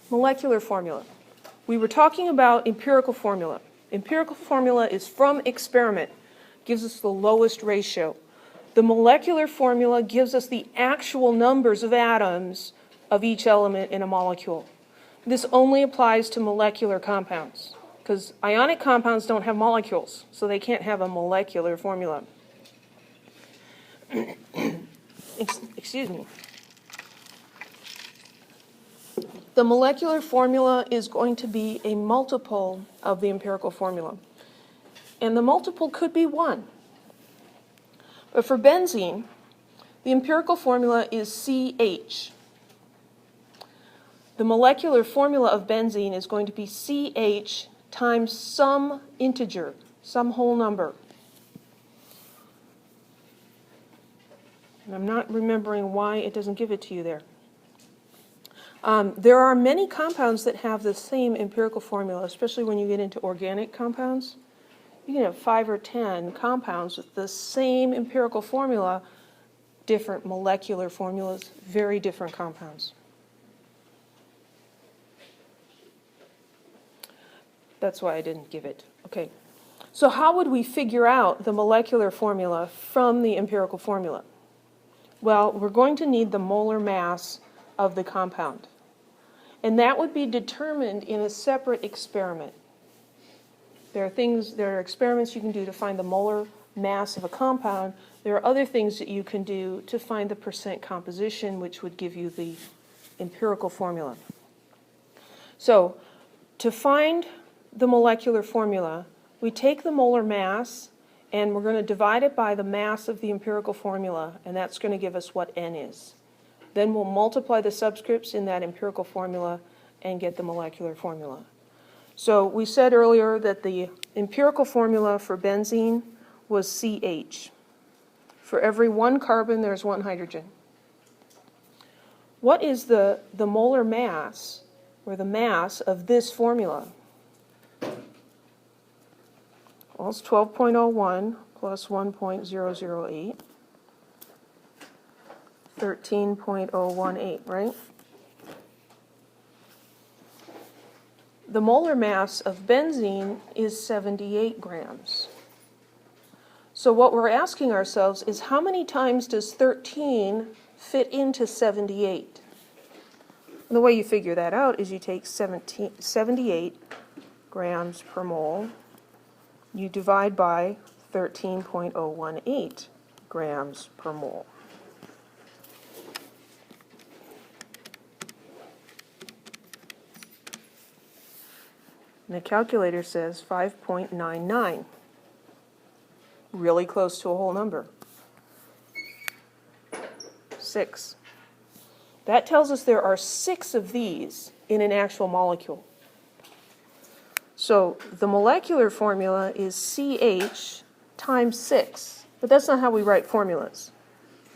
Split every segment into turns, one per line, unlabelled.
Molecular formula. We were talking about empirical formula. Empirical formula is from experiment, gives us the lowest ratio. The molecular formula gives us the actual numbers of atoms of each element in a molecule. This only applies to molecular compounds, because ionic compounds don't have molecules, so they can't have a molecular formula. Excuse me. The molecular formula is going to be a multiple of the empirical formula. And the multiple could be 1. But for benzene, the empirical formula is CH. The molecular formula of benzene is going to be CH times some integer, some whole number. And I'm not remembering why it doesn't give it to you there. There are many compounds that have the same empirical formula, especially when you get into organic compounds. You can have 5 or 10 compounds with the same empirical formula, different molecular formulas, very different compounds. That's why I didn't give it. Okay. So how would we figure out the molecular formula from the empirical formula? Well, we're going to need the molar mass of the compound. And that would be determined in a separate experiment. There are experiments you can do to find the molar mass of a compound. There are other things that you can do to find the percent composition, which would give you the empirical formula. So, to find the molecular formula, we take the molar mass and we're going to divide it by the mass of the empirical formula, and that's going to give us what N is. Then we'll multiply the subscripts in that empirical formula and get the molecular formula. So we said earlier that the empirical formula for benzene was CH. For every 1 carbon, there's 1 hydrogen. What is the molar mass, or the mass, of this formula? Well, it's 12.01 plus 1.008. 13.018, right? The molar mass of benzene is 78 grams. So what we're asking ourselves is, how many times does 13 fit into 78? And the way you figure that out is you take 78 grams per mole, you divide by 13.018 grams per mole. And the calculator says 5.99. Really close to a whole number. 6. That tells us there are 6 of these in an actual molecule. So the molecular formula is CH times 6. But that's not how we write formulas.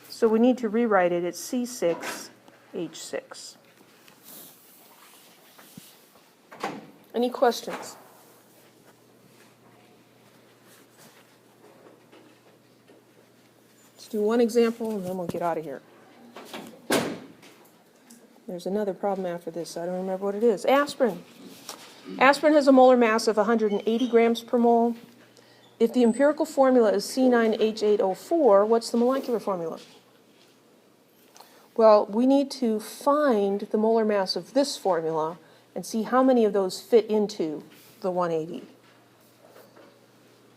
So we need to rewrite it. It's C6H6. Any questions? Let's do one example and then we'll get out of here. There's another problem after this. I don't remember what it is. Aspirin. Aspirin has a molar mass of 180 grams per mole. If the empirical formula is C9H8O4, what's the molecular formula? Well, we need to find the molar mass of this formula and see how many of those fit into the 180.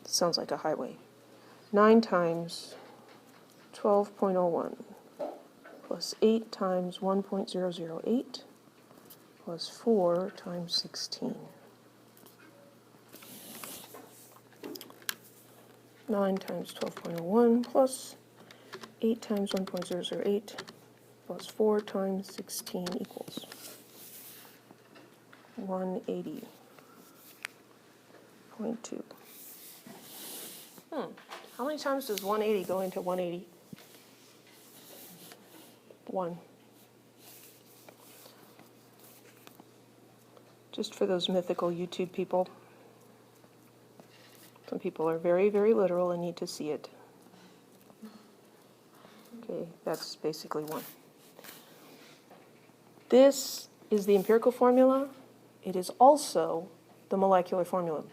Sounds like a highway. 9 times 12.01 plus 8 times 1.008 plus 4 times 16. 9 times 12.01 plus 8 times 1.008 plus 4 times 16 equals 180.2. How many times does 180 go into 180? 1. Just for those mythical YouTube people. Some people are very, very literal and need to see it. Okay, that's basically 1. This is the empirical formula. It is also the molecular formula.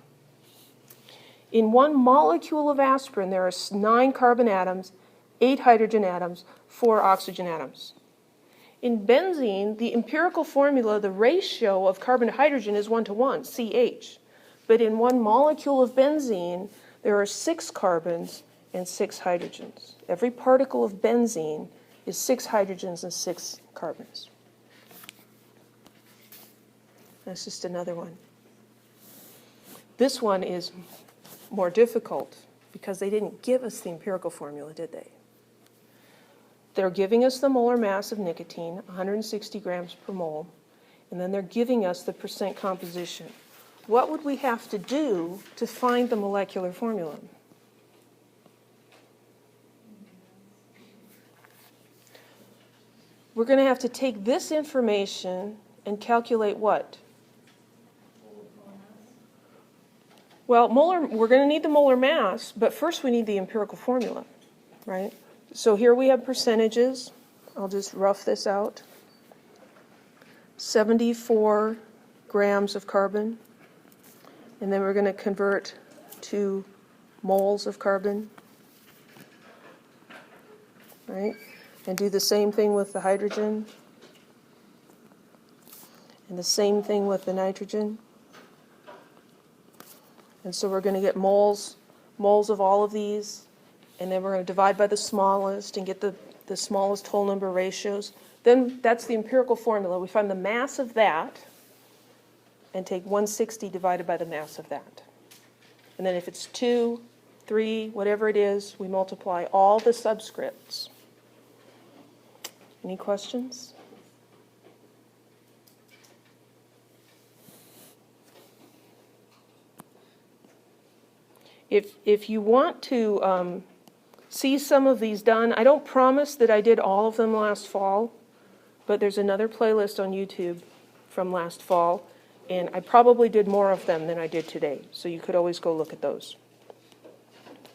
In one molecule of aspirin, there are 9 carbon atoms, 8 hydrogen atoms, 4 oxygen atoms. In benzene, the empirical formula, the ratio of carbon to hydrogen is 1:1, CH. But in one molecule of benzene, there are 6 carbons and 6 hydrogens. Every particle of benzene is 6 hydrogens and 6 carbons. That's just another one. This one is more difficult because they didn't give us the empirical formula, did they? They're giving us the molar mass of nicotine, 160 grams per mole, and then they're giving us the percent composition. What would we have to do to find the molecular formula? We're going to have to take this information and calculate what? Well, we're going to need the molar mass, but first we need the empirical formula, right? So here we have percentages. I'll just rough this out. 74 grams of carbon. And then we're going to convert to moles of carbon, right? And do the same thing with the hydrogen. And the same thing with the nitrogen. And so we're going to get moles of all of these. And then we're going to divide by the smallest and get the smallest whole number ratios. Then that's the empirical formula. We find the mass of that and take 160 divided by the mass of that. And then if it's 2, 3, whatever it is, we multiply all the subscripts. Any questions? If you want to see some of these done, I don't promise that I did all of them last fall, but there's another playlist on YouTube from last fall, and I probably did more of them than I did today, so you could always go look at those.